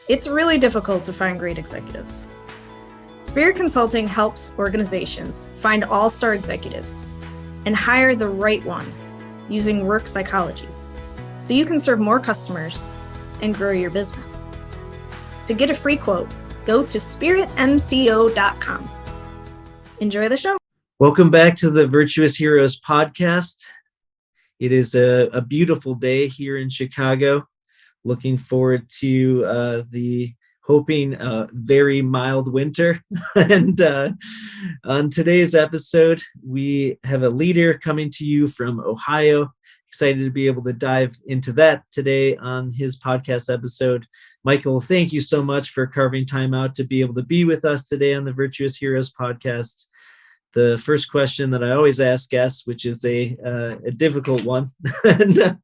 It's really difficult to find great executives. Spirit Consulting helps organizations find all-star executives and hire the right one using work psychology, so you can serve more customers and grow your business. To get a free quote, go to spiritmco.com. Enjoy the show. Welcome back to the Virtuous Heroes podcast. It is a beautiful day here in Chicago. Looking forward to the very mild winter. And on today's episode, we have a leader coming to you from Ohio. Excited to be able to dive into that today on his podcast episode. Michael, thank you so much for carving time out to be able to be with us today on the Virtuous Heroes podcast. The first question that I always ask guests, which is a difficult one. And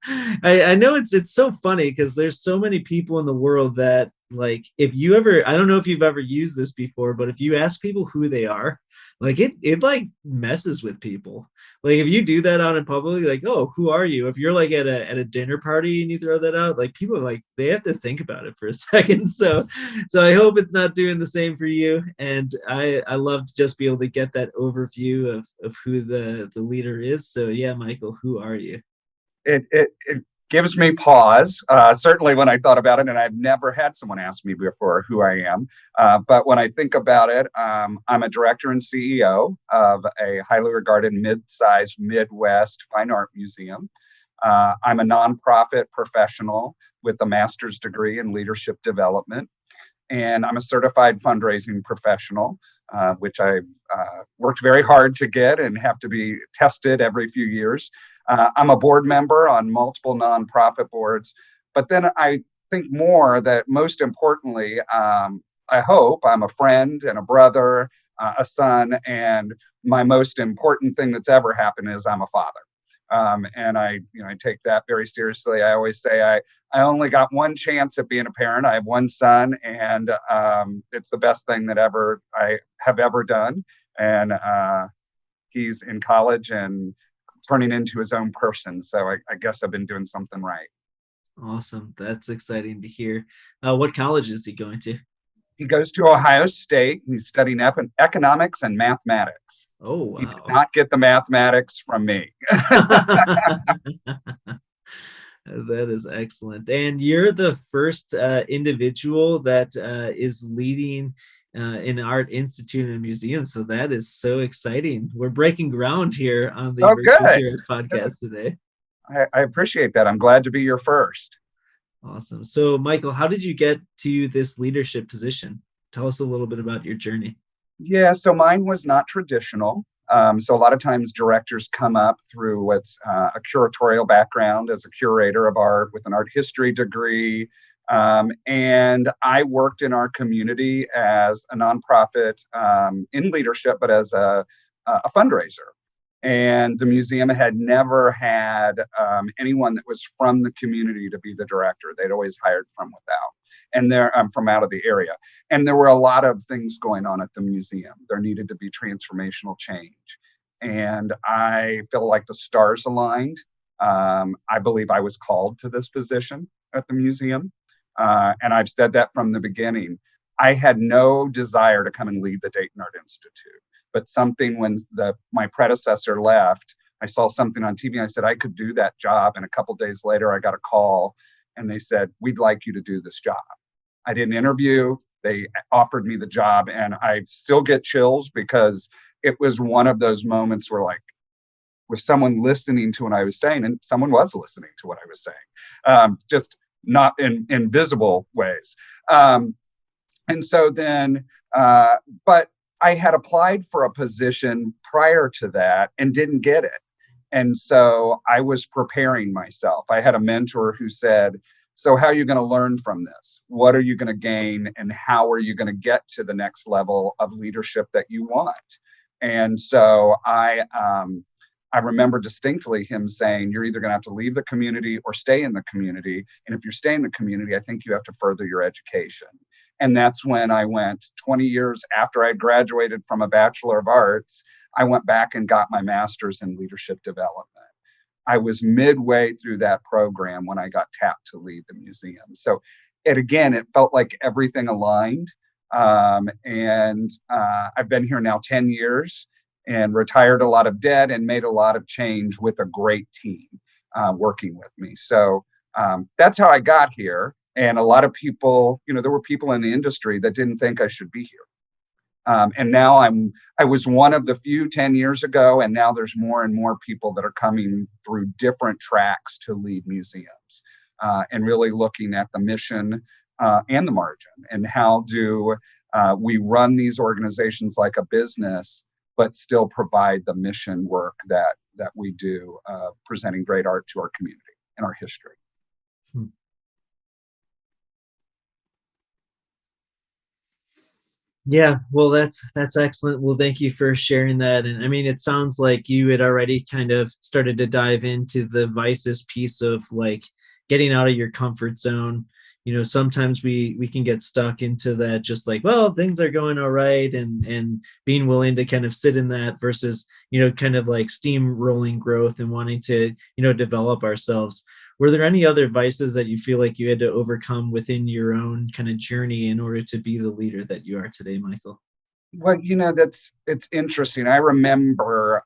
I know it's so funny because there's so many people in the world that, like, I don't know if you've ever used this before, but if you ask people who they are, like it like messes with people. Like if you do that out in public, like, oh, who are you? If you're like at a dinner party and you throw that out, like people are like, they have to think about it for a second. So I hope it's not doing the same for you. And I love to just be able to get that overview of who the leader is. So yeah, Michael, who are you? It gives me pause, certainly when I thought about it, and I've never had someone ask me before who I am. But when I think about it, I'm a director and CEO of a highly regarded mid-sized Midwest fine art museum. I'm a nonprofit professional with a master's degree in leadership development. And I'm a certified fundraising professional, which I've worked very hard to get and have to be tested every few years. I'm a board member on multiple nonprofit boards, but then I think more that most importantly, I hope I'm a friend and a brother, a son, and my most important thing that's ever happened is I'm a father. And I take that very seriously. I always say I only got one chance at being a parent. I have one son, and it's the best thing that I have ever done. And he's in college and turning into his own person. So I guess I've been doing something right. Awesome. That's exciting to hear. What college is he going to? He goes to Ohio State. He's studying economics and mathematics. Oh, wow. He did not get the mathematics from me. That is excellent. And you're the first individual that is leading an art institute and a museum. So that is so exciting. We're breaking ground here on the Virtuous podcast today. I appreciate that. I'm glad to be your first. Awesome. So Michael, how did you get to this leadership position? Tell us a little bit about your journey. Yeah, so mine was not traditional. So a lot of times directors come up through what's a curatorial background as a curator of art with an art history degree. And I worked in our community as a nonprofit in leadership, but as a fundraiser. And the museum had never had anyone that was from the community to be the director. They'd always hired from without, and from out of the area. And there were a lot of things going on at the museum. There needed to be transformational change. And I feel like the stars aligned. I believe I was called to this position at the museum. And I've said that from the beginning. I had no desire to come and lead the Dayton Art Institute, but something when my predecessor left, I saw something on TV. And I said I could do that job. And a couple of days later, I got a call and they said, "We'd like you to do this job." I didn't interview. They offered me the job, and I still get chills because it was one of those moments where, like, was someone listening to what I was saying? And someone was listening to what I was saying, just not in visible ways. And so then, but I had applied for a position prior to that and didn't get it. And so I was preparing myself. I had a mentor who said, "So how are you going to learn from this? What are you going to gain? And how are you going to get to the next level of leadership that you want?" And so I remember distinctly him saying, "You're either going to have to leave the community or stay in the community. And if you're staying in the community, I think you have to further your education." And that's when I went 20 years after I graduated from a Bachelor of Arts, I went back and got my master's in leadership development. I was midway through that program when I got tapped to lead the museum. So again, it felt like everything aligned. I've been here now 10 years and retired a lot of debt and made a lot of change with a great team working with me. So that's how I got here. And a lot of people, there were people in the industry that didn't think I should be here. And now I was one of the few 10 years ago, and now there's more and more people that are coming through different tracks to lead museums and really looking at the mission and the margin, and how do we run these organizations like a business, but still provide the mission work that we do, presenting great art to our community and our history. Yeah, well, that's excellent. Well, thank you for sharing that. And I mean, it sounds like you had already kind of started to dive into the vices piece of like getting out of your comfort zone. Sometimes we can get stuck into that, just like, well, things are going all right, and being willing to kind of sit in that versus, kind of like steamrolling growth and wanting to, develop ourselves. Were there any other vices that you feel like you had to overcome within your own kind of journey in order to be the leader that you are today, Michael? Well, it's interesting. I remember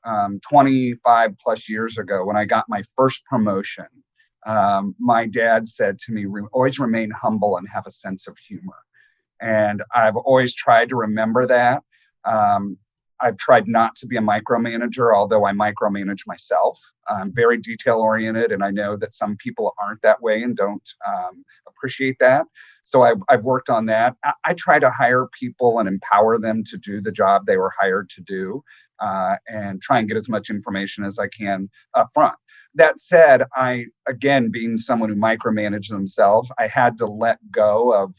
25 plus years ago when I got my first promotion. My dad said to me, always remain humble and have a sense of humor. And I've always tried to remember that. I've tried not to be a micromanager, although I micromanage myself. I'm very detail oriented, and I know that some people aren't that way and don't appreciate that. So I've worked on that. I try to hire people and empower them to do the job they were hired to do, and try and get as much information as I can up front. That said, again, being someone who micromanaged themselves, I had to let go of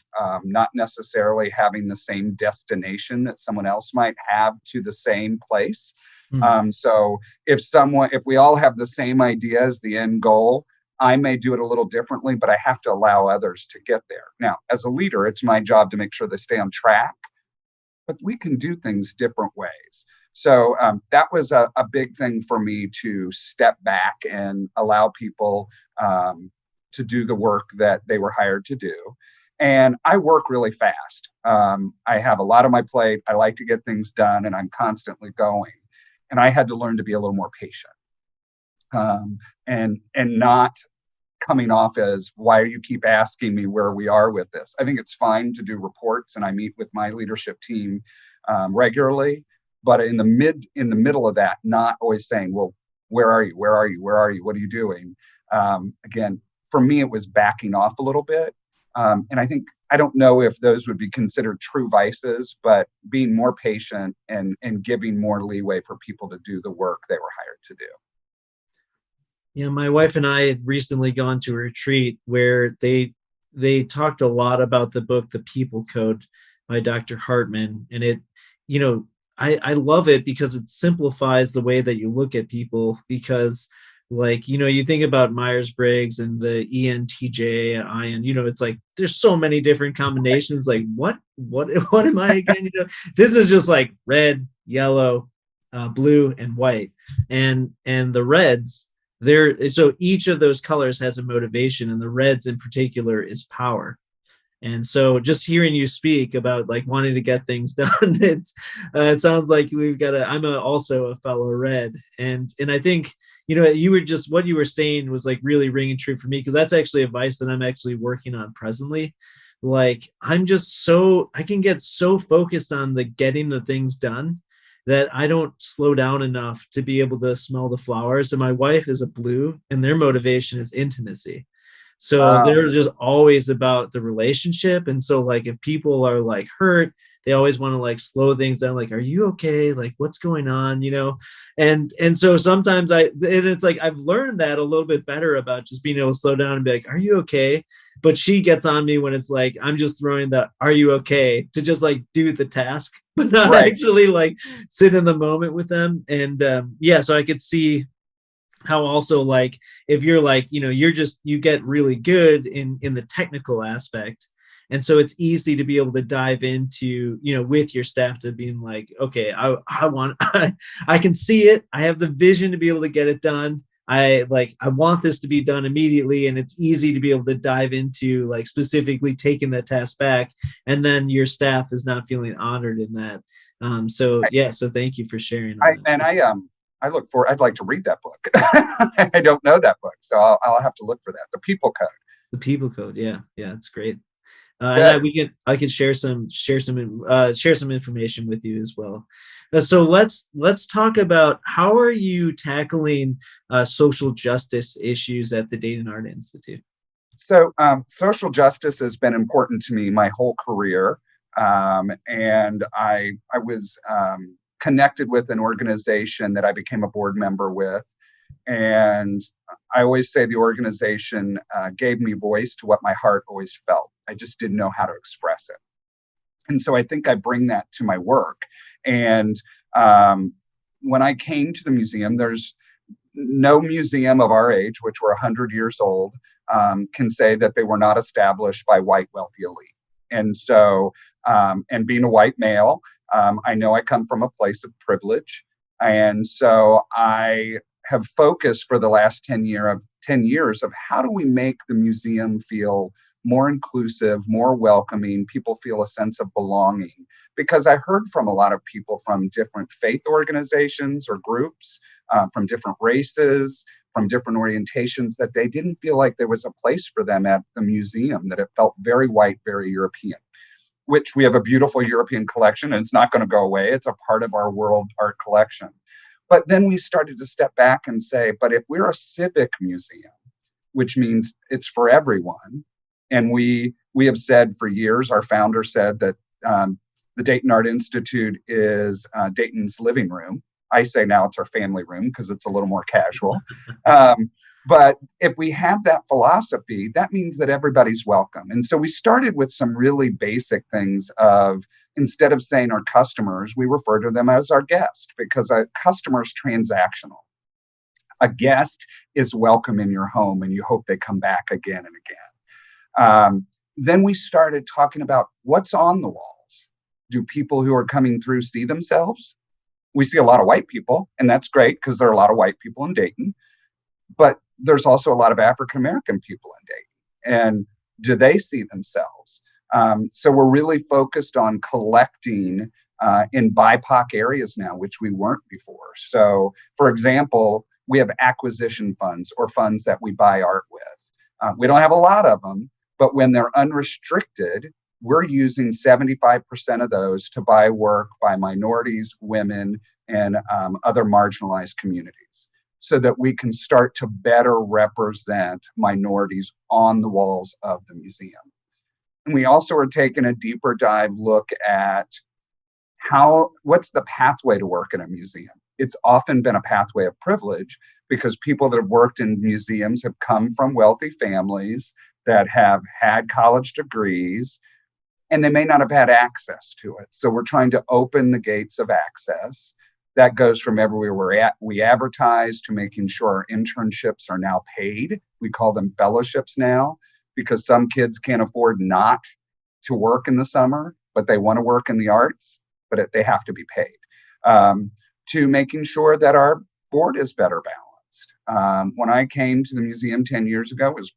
not necessarily having the same destination that someone else might have to the same place. So if we all have the same idea as the end goal, I may do it a little differently, but I have to allow others to get there. Now, as a leader, it's my job to make sure they stay on track, but we can do things different ways. So that was a big thing for me, to step back and allow people to do the work that they were hired to do. And I work really fast. I have a lot on my plate. I like to get things done, and I'm constantly going. And I had to learn to be a little more patient, and not coming off as, why do you keep asking me where we are with this? I think it's fine to do reports, and I meet with my leadership team regularly. But in the middle of that, not always saying, well, where are you? Where are you? Where are you? What are you doing? Again, for me, it was backing off a little bit. And I don't know if those would be considered true vices, but being more patient and giving more leeway for people to do the work they were hired to do. Yeah, my wife and I had recently gone to a retreat where they talked a lot about the book, The People Code by Dr. Hartman. And it, I love it because it simplifies the way that you look at people, because like, you think about Myers-Briggs and the ENTJ, it's like, there's so many different combinations. Like what am I again? This is just like red, yellow, blue, and white. And the reds, so each of those colors has a motivation, and the reds in particular is power. And so just hearing you speak about like wanting to get things done, it sounds like I'm also a fellow red. And I think, what you were saying was like really ringing true for me, because that's actually advice that I'm actually working on presently. Like I can get so focused on the getting the things done that I don't slow down enough to be able to smell the flowers. And my wife is a blue, and their motivation is intimacy. So they're just always about the relationship. And so like, if people are like hurt, they always want to like slow things down. Like, are you okay? Like, what's going on? And so sometimes it's like, I've learned that a little bit better about just being able to slow down and be like, are you okay? But she gets on me when it's like, I'm just throwing the, are you okay? To just like do the task, but not actually like sit in the moment with them. And so I could see how also like, if you're like, you get really good in the technical aspect. And so it's easy to be able to dive into, with your staff, to being like, okay, I can see it. I have the vision to be able to get it done. I want this to be done immediately, and it's easy to be able to dive into like specifically taking that task back, and then your staff is not feeling honored in that. So thank you for sharing on that. I look for. I'd like to read that book. I don't know that book, so I'll have to look for that. The People Code. The People Code, yeah, it's great. Yeah. And I could share some information with you as well. So let's talk about how are you tackling social justice issues at the Dayton Art Institute. So social justice has been important to me my whole career, and I was connected with an organization that I became a board member with. And I always say the organization gave me voice to what my heart always felt. I just didn't know how to express it. And so I think I bring that to my work. And when I came to the museum, there's no museum of our age, which we're 100 years old, can say that they were not established by white wealthy elite. And so, and being a white male, I know I come from a place of privilege. And so I have focused for the last 10 years of how do we make the museum feel more inclusive, more welcoming, people feel a sense of belonging. Because I heard from a lot of people from different faith organizations or groups, from different races, from different orientations, that they didn't feel like there was a place for them at the museum, that it felt very white, very European, which we have a beautiful European collection, and it's not going to go away. It's a part of our world art collection. But then we started to step back and say, but if we're a civic museum, which means it's for everyone, and we have said for years, our founder said that the Dayton Art Institute is Dayton's living room. I say now it's our family room because it's a little more casual. But if we have that philosophy, that means that everybody's welcome. And so we started with some really basic things of, instead of saying our customers, we refer to them as our guest, because a customer is transactional. A guest is welcome in your home and you hope they come back again and again. Then we started talking about what's on the walls. Do people who are coming through see themselves? We see a lot of white people, and that's great because there are a lot of white people in Dayton. But there's also a lot of African-American people in Dayton. And do they see themselves? So we're really focused on collecting in BIPOC areas now, which we weren't before. So, for example, we have acquisition funds or funds that we buy art with. We don't have a lot of them, but when they're unrestricted, we're using 75% of those to buy work by minorities, women, and other marginalized communities, so that we can start to better represent minorities on the walls of the museum. And we also are taking a deeper dive look at what's the pathway to work in a museum. It's often been a pathway of privilege because people that have worked in museums have come from wealthy families that have had college degrees, and they may not have had access to it. So we're trying to open the gates of access. That goes from everywhere we advertise to making sure our internships are now paid. We call them fellowships now, because some kids can't afford not to work in the summer, but they want to work in the arts, but they have to be paid. To making sure that our board is better balanced. When I came to the museum 10 years ago, it was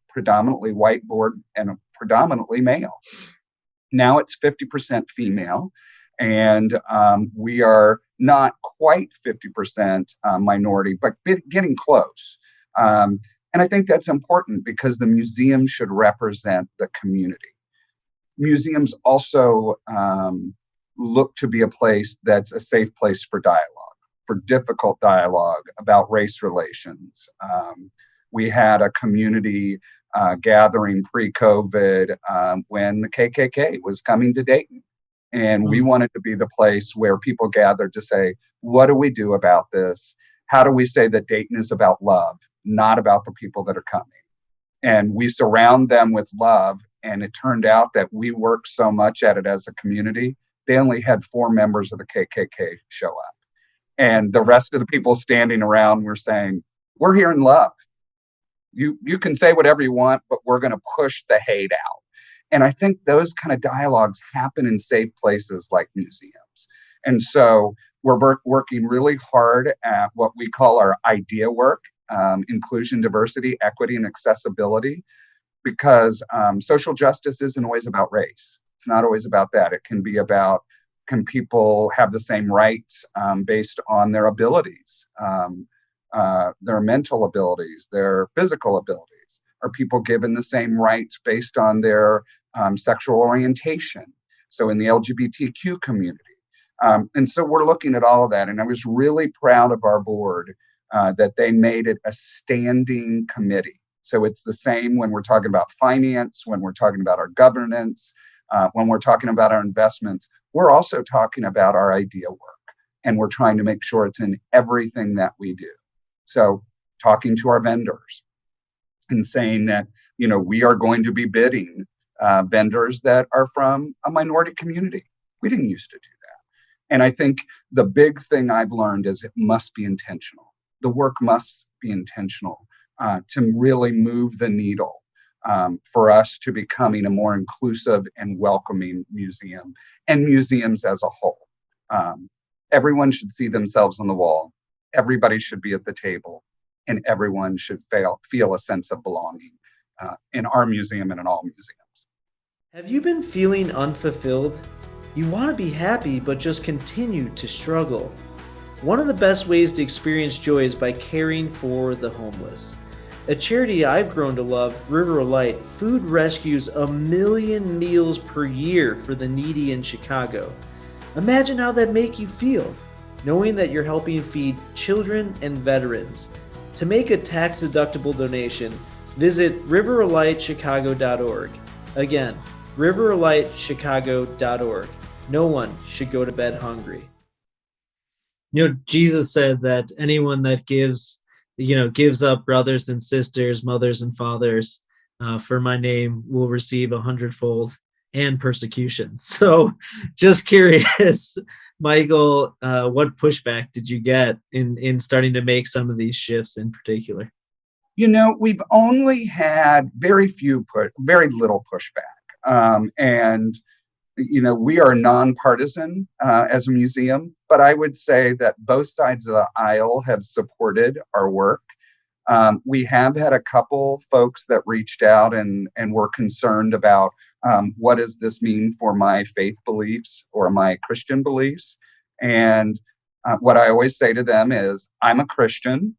predominantly white board and predominantly male. Now it's 50% female. And we are not quite 50% minority, but getting close. And I think that's important because the museum should represent the community. Museums also look to be a place that's a safe place for dialogue, for difficult dialogue about race relations. We had a community gathering pre-COVID when the KKK was coming to Dayton. And we wanted to be the place where people gathered to say, what do we do about this? How do we say that Dayton is about love, not about the people that are coming? And we surround them with love. And it turned out that we worked so much at it as a community, they only had 4 members of the KKK show up. And the rest of the people standing around were saying, we're here in love. You can say whatever you want, but we're going to push the hate out. And I think those kind of dialogues happen in safe places like museums. And so We're working really hard at what we call our idea work, inclusion, diversity, equity, and accessibility, because social justice isn't always about race. It's not always about that. It can be about, can people have the same rights based on their abilities, their mental abilities, their physical abilities? Are people given the same rights based on their sexual orientation? So in the LGBTQ community. And so we're looking at all of that. And I was really proud of our board that they made it a standing committee. So it's the same when we're talking about finance, when we're talking about our governance, when we're talking about our investments. We're also talking about our idea work. And we're trying to make sure it's in everything that we do. So talking to our vendors and saying that, we are going to be bidding vendors that are from a minority community. We didn't used to do that. And I think the big thing I've learned is it must be intentional. The work must be intentional to really move the needle for us to becoming a more inclusive and welcoming museum, and museums as a whole. Everyone should see themselves on the wall. Everybody should be at the table, and everyone should feel a sense of belonging in our museum and in all museums. Have you been feeling unfulfilled? You want to be happy, but just continue to struggle. One of the best ways to experience joy is by caring for the homeless. A charity I've grown to love, River of Light, food rescues 1 million meals per year for the needy in Chicago. Imagine how that makes you feel, knowing that you're helping feed children and veterans. To make a tax-deductible donation, visit riveroflightchicago.org. Again, riveroflightchicago.org. No one should go to bed hungry. Jesus said that anyone that gives up brothers and sisters, mothers and fathers for my name will receive 100-fold and persecution. So just curious, Michael, what pushback did you get in starting to make some of these shifts in particular? We've only had very little pushback. And we are nonpartisan as a museum, but I would say that both sides of the aisle have supported our work. We have had a couple folks that reached out and were concerned about what does this mean for my faith beliefs or my Christian beliefs. And what I always say to them is, I'm a Christian,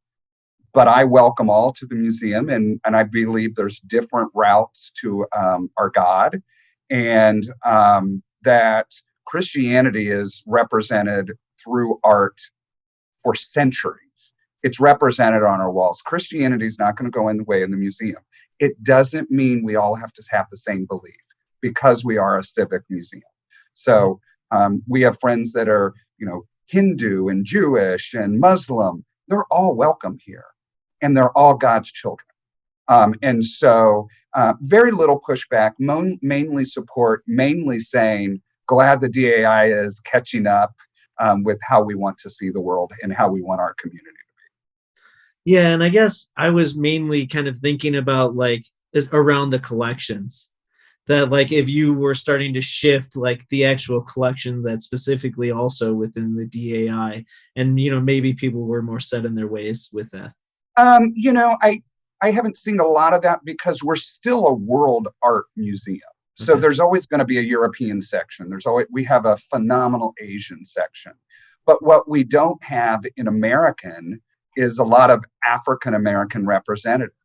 but I welcome all to the museum, and I believe there's different routes to our God. And that Christianity is represented through art for centuries. It's represented on our walls. Christianity is not going to go away in the museum. It doesn't mean we all have to have the same belief because we are a civic museum. So we have friends that are, Hindu and Jewish and Muslim. They're all welcome here, and they're all God's children. And so very little pushback, mainly support, mainly saying, glad the DAI is catching up with how we want to see the world and how we want our community to be. Yeah, and I guess I was mainly kind of thinking about around the collections, that if you were starting to shift the actual collection that specifically also within the DAI, and maybe people were more set in their ways with that. I haven't seen a lot of that because we're still a world art museum. So there's always going to be a European section. We have a phenomenal Asian section. But what we don't have in American is a lot of African American representatives.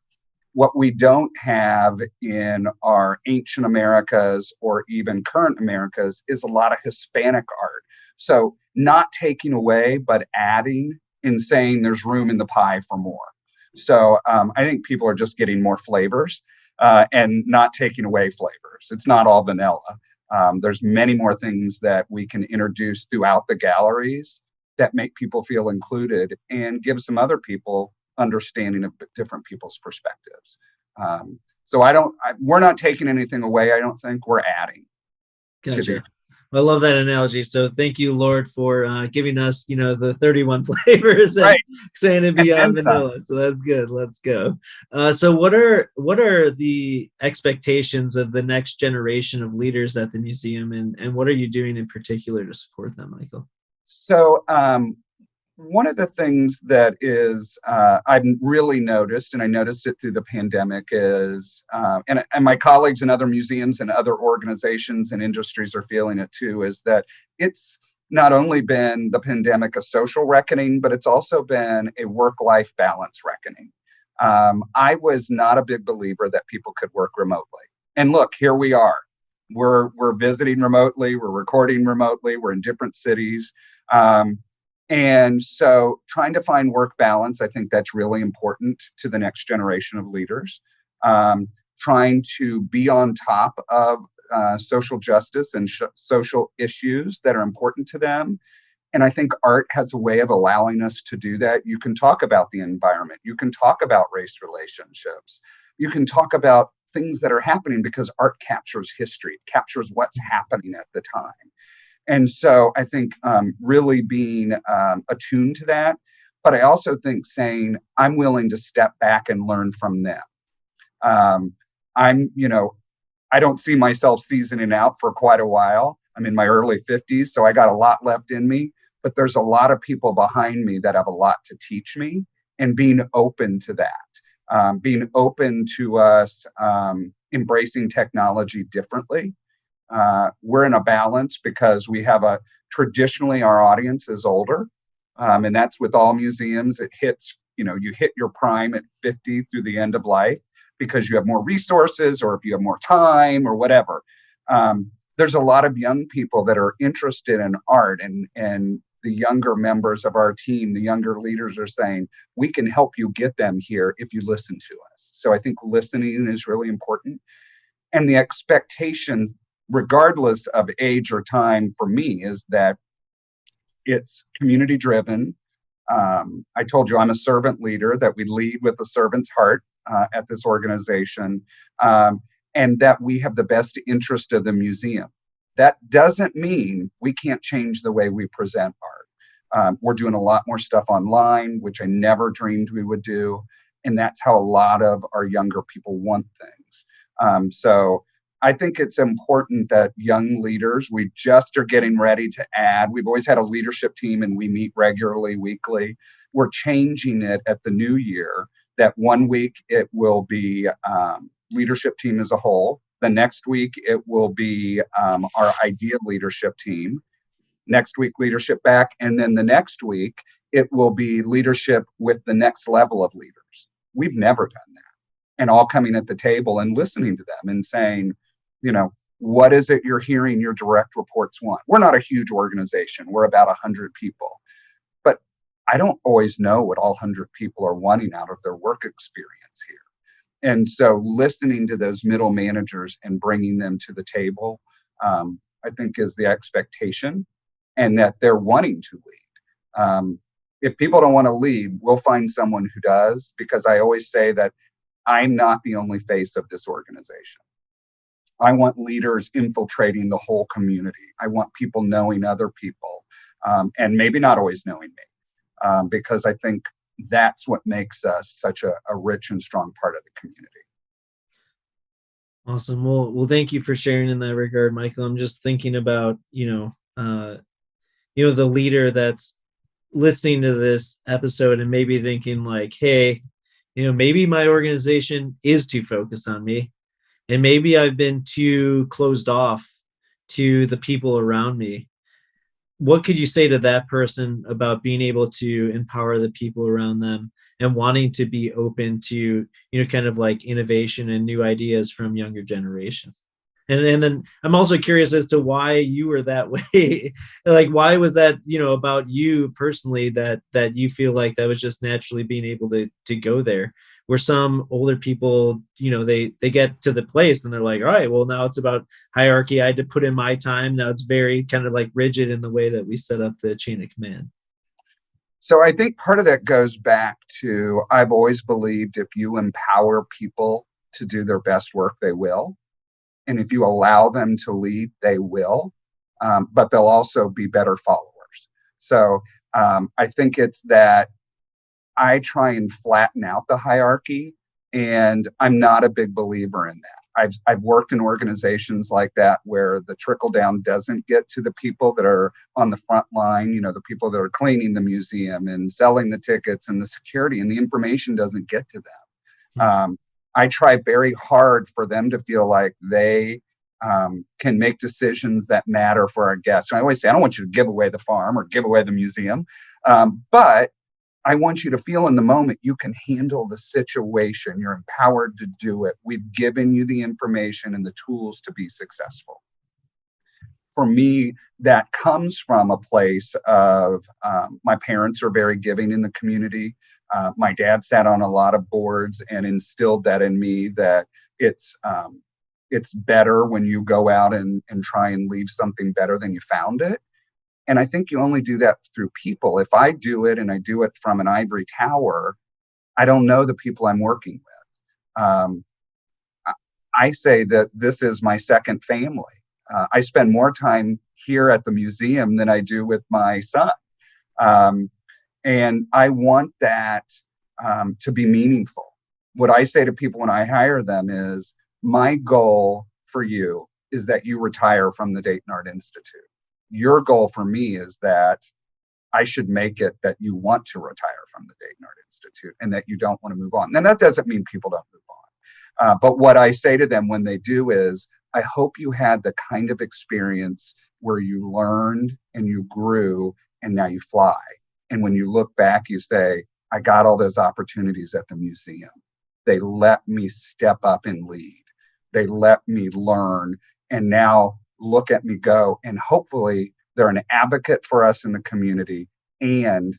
What we don't have in our ancient Americas or even current Americas is a lot of Hispanic art. So not taking away, but adding and saying there's room in the pie for more. So I think people are just getting more flavors and not taking away flavors. It's not all vanilla. There's many more things that we can introduce throughout the galleries that make people feel included and give some other people understanding of different people's perspectives. So we're not taking anything away. I don't think we're adding. Gotcha. I love that analogy. So thank you, Lord, for giving us, the 31 flavors and saying it beyond vanilla. So that's good. Let's go. So what are the expectations of the next generation of leaders at the museum, and what are you doing in particular to support them, Michael? So one of the things that is I've really noticed, and I noticed it through the pandemic, is and my colleagues in other museums and other organizations and industries are feeling it too, is that it's not only been the pandemic a social reckoning, but it's also been a work-life balance reckoning. I was not a big believer that people could work remotely, and look, here we are. We're visiting remotely, we're recording remotely, we're in different cities. And so trying to find work balance, I think that's really important to the next generation of leaders. Trying to be on top of social justice and social issues that are important to them. And I think art has a way of allowing us to do that. You can talk about the environment. You can talk about race relationships. You can talk about things that are happening because art captures history, it captures what's happening at the time. And so I think really being attuned to that, but I also think saying I'm willing to step back and learn from them. I don't see myself seasoning out for quite a while. I'm in my early 50s, so I got a lot left in me, but there's a lot of people behind me that have a lot to teach me, and being open to that, being open to us embracing technology differently. We're in a balance because we have traditionally our audience is older, and that's with all museums. It hits, you hit your prime at 50 through the end of life because you have more resources or if you have more time or whatever. There's a lot of young people that are interested in art, and the younger members of our team, the younger leaders are saying, we can help you get them here if you listen to us. So I think listening is really important. And the expectation, regardless of age or time for me, is that it's community driven. I told you I'm a servant leader, that we lead with a servant's heart at this organization, and that we have the best interest of the museum. That doesn't mean we can't change the way we present art. We're doing a lot more stuff online, which I never dreamed we would do. And that's how a lot of our younger people want things. So I think it's important that young leaders, we just are getting ready to add, we've always had a leadership team and we meet regularly, weekly. We're changing it at the new year, that one week it will be leadership team as a whole. The next week it will be our ideal leadership team. Next week, leadership back. And then the next week, it will be leadership with the next level of leaders. We've never done that. And all coming at the table and listening to them and saying, what is it you're hearing your direct reports want? We're not a huge organization. We're about 100 people. But I don't always know what all 100 people are wanting out of their work experience here. And so listening to those middle managers and bringing them to the table, I think is the expectation, and that they're wanting to lead. If people don't want to lead, we'll find someone who does, because I always say that I'm not the only face of this organization. I want leaders infiltrating the whole community. I want people knowing other people, and maybe not always knowing me, because I think that's what makes us such a rich and strong part of the community. Awesome. Well, thank you for sharing in that regard, Michael. I'm just thinking about, the leader that's listening to this episode and maybe thinking like, hey, maybe my organization is too focused on me, and maybe I've been too closed off to the people around me. What could you say to that person about being able to empower the people around them and wanting to be open to, kind of like innovation and new ideas from younger generations? And then I'm also curious as to why you were that way. Like, why was that, about you personally, that you feel like that was just naturally being able to go there, where some older people, they get to the place and they're like, all right, well, now it's about hierarchy. I had to put in my time. Now it's very kind of like rigid in the way that we set up the chain of command. So I think part of that goes back to, I've always believed if you empower people to do their best work, they will. And if you allow them to lead, they will, but they'll also be better followers. So I think it's that I try and flatten out the hierarchy, and I'm not a big believer in that. I've worked in organizations like that where the trickle down doesn't get to the people that are on the front line, the people that are cleaning the museum and selling the tickets and the security, and the information doesn't get to them. I try very hard for them to feel like they can make decisions that matter for our guests. And I always say, I don't want you to give away the farm or give away the museum, but I want you to feel in the moment you can handle the situation. You're empowered to do it. We've given you the information and the tools to be successful. For me, that comes from a place of my parents are very giving in the community. My dad sat on a lot of boards and instilled that in me, that it's better when you go out and try and leave something better than you found it. And I think you only do that through people. If I do it and I do it from an ivory tower, I don't know the people I'm working with. I say that this is my second family. I spend more time here at the museum than I do with my son. And I want that to be meaningful. What I say to people when I hire them is, my goal for you is that you retire from the Dayton Art Institute. Your goal for me is that I should make it that you want to retire from the Dayton Art Institute and that you don't want to move on. And that doesn't mean people don't move on. But what I say to them when they do is, I hope you had the kind of experience where you learned and you grew and now you fly. And when you look back, you say, I got all those opportunities at the museum. They let me step up and lead. They let me learn. And now look at me go. And hopefully they're an advocate for us in the community, and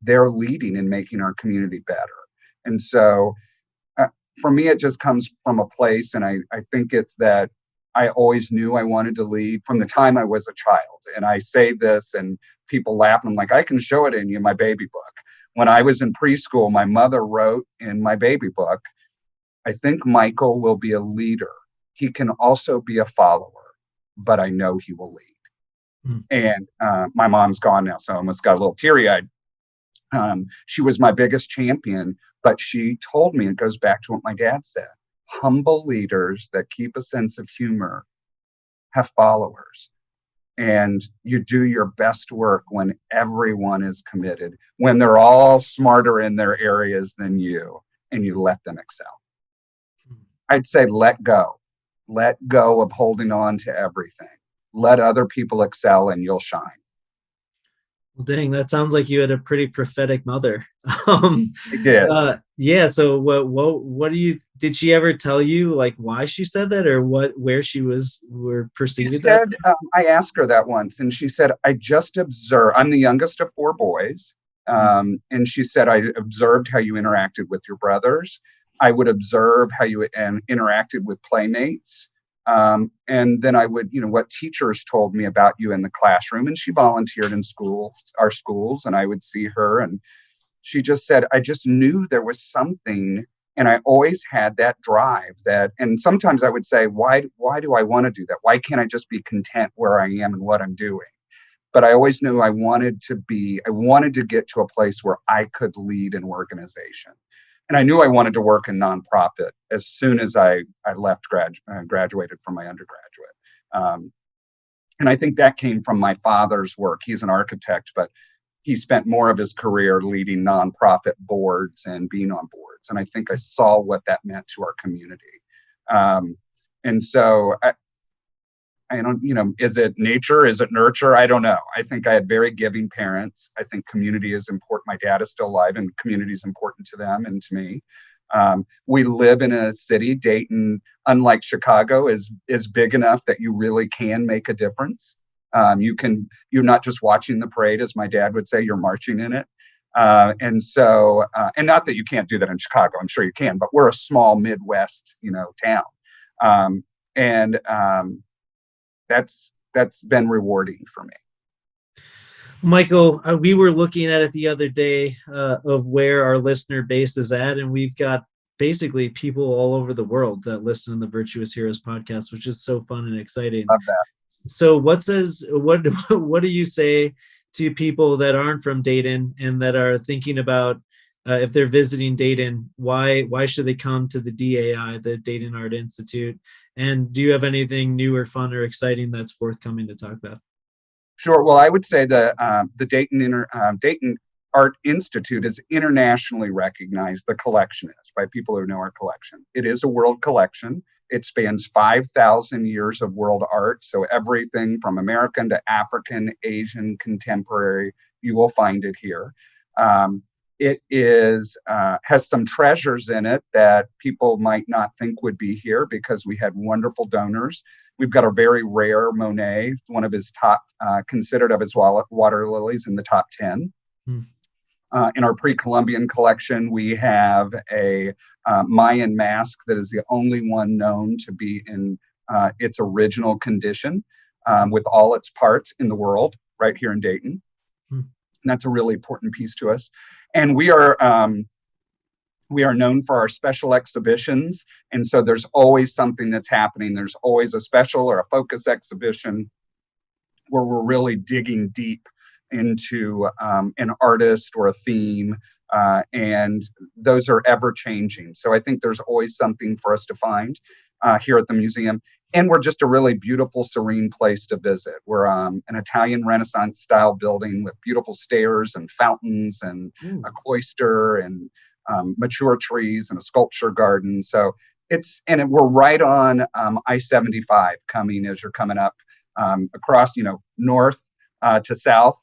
they're leading and making our community better. And so for me, it just comes from a place, and I think it's that I always knew I wanted to lead from the time I was a child. And I say this and people laugh, and I'm like, I can show it in you, my baby book. When I was in preschool, my mother wrote in my baby book, I think Michael will be a leader. He can also be a follower, but I know he will lead. And my mom's gone now, so I almost got a little teary-eyed. She was my biggest champion, but she told me, it goes back to what my dad said, humble leaders that keep a sense of humor have followers. And you do your best work when everyone is committed, when they're all smarter in their areas than you, and you let them excel. I'd say let go. Let go of holding on to everything. Let other people excel and you'll shine. Well, dang, that sounds like you had a pretty prophetic mother. I did. Yeah. So what did she ever tell you like why she said that, or where she perceived that? I asked her that once, and she said, I just observed, I'm the youngest of 4 boys. And she said, I observed how you interacted with your brothers. I would observe how you interacted with playmates. And then I would, what teachers told me about you in the classroom. And she volunteered in our schools, and I would see her. And she just said, I just knew there was something. And I always had that drive and sometimes I would say, why do I want to do that? Why can't I just be content where I am and what I'm doing? But I always knew I wanted to get to a place where I could lead an organization. And I knew I wanted to work in nonprofit as soon as I left, graduated from my undergraduate. And I think that came from my father's work. He's an architect, but he spent more of his career leading nonprofit boards and being on boards. And I think I saw what that meant to our community. And so I don't, is it nature? Is it nurture? I don't know. I think I had very giving parents. I think community is important. My dad is still alive, and community is important to them and to me. We live in a city, Dayton, unlike Chicago, is big enough that you really can make a difference. You're not just watching the parade, as my dad would say, you're marching in it. And so, and not that you can't do that in Chicago, I'm sure you can, but we're a small Midwest, town. That's been rewarding for me. Michael, we were looking at it the other day of where our listener base is at, and we've got basically people all over the world that listen to the Virtuous Heroes podcast, which is so fun and exciting. Love that. So what do you say to people that aren't from Dayton and that are thinking about if they're visiting Dayton, why should they come to the DAI, the Dayton Art Institute? And do you have anything new or fun or exciting that's forthcoming to talk about? Sure. Well, I would say the Dayton Art Institute is internationally recognized. The collection is, by people who know our collection. It is a world collection. It spans 5,000 years of world art. So everything from American to African, Asian, contemporary, you will find it here. It has some treasures in it that people might not think would be here because we had wonderful donors. We've got a very rare Monet, one of his top, considered of his water lilies in the top 10. In our pre-Columbian collection, we have a Mayan Mask that is the only one known to be in its original condition with all its parts in the world, right here in Dayton. And that's a really important piece to us. And we are known for our special exhibitions. And so there's always something that's happening. There's always a special or a focus exhibition where we're really digging deep into an artist or a theme, and those are ever changing. So I think there's always something for us to find here at the museum. And we're just a really beautiful, serene place to visit. We're an Italian Renaissance style building with beautiful stairs and fountains and a cloister and mature trees and a sculpture garden. So we're right on I-75 as you're coming up across, north to south.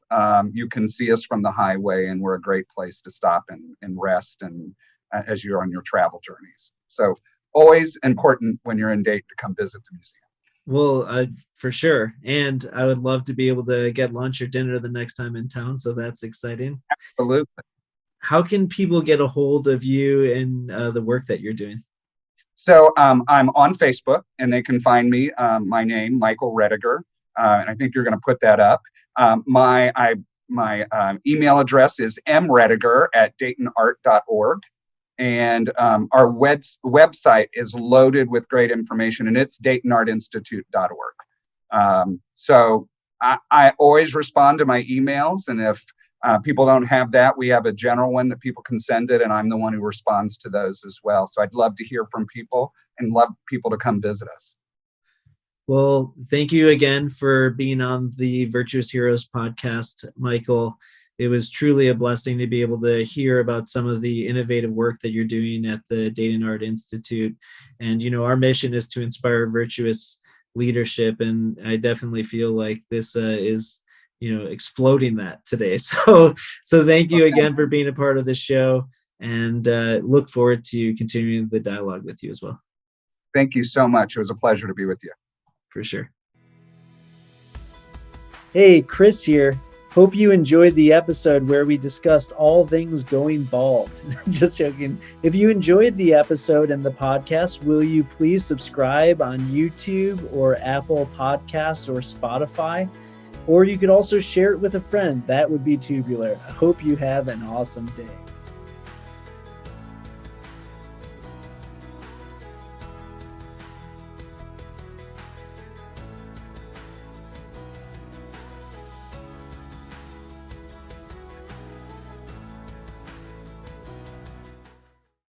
You can see us from the highway, and we're a great place to stop and rest and as you're on your travel journeys. So always important when you're in Dayton to come visit the museum. Well, for sure. And I would love to be able to get lunch or dinner the next time in town. So that's exciting. Absolutely. How can people get a hold of you and the work that you're doing? So I'm on Facebook, and they can find me, my name, Michael Roediger. And I think you're going to put that up. My email address is mroediger@daytonart.org. And our website is loaded with great information, and it's daytonartinstitute.org. So I always respond to my emails, and if people don't have that, we have a general one that people can send it, and I'm the one who responds to those as well. So I'd love to hear from people and love people to come visit us. Well, thank you again for being on the Virtuous Heroes podcast, Michael. It was truly a blessing to be able to hear about some of the innovative work that you're doing at the Dayton Art Institute. And, our mission is to inspire virtuous leadership. And I definitely feel like this is, exploding that today. So thank you again for being a part of this show, and look forward to continuing the dialogue with you as well. Thank you so much. It was a pleasure to be with you. For sure. Hey, Chris here. Hope you enjoyed the episode where we discussed all things going bald. Just joking. If you enjoyed the episode and the podcast, will you please subscribe on YouTube or Apple Podcasts or Spotify? Or you could also share it with a friend. That would be tubular. I hope you have an awesome day.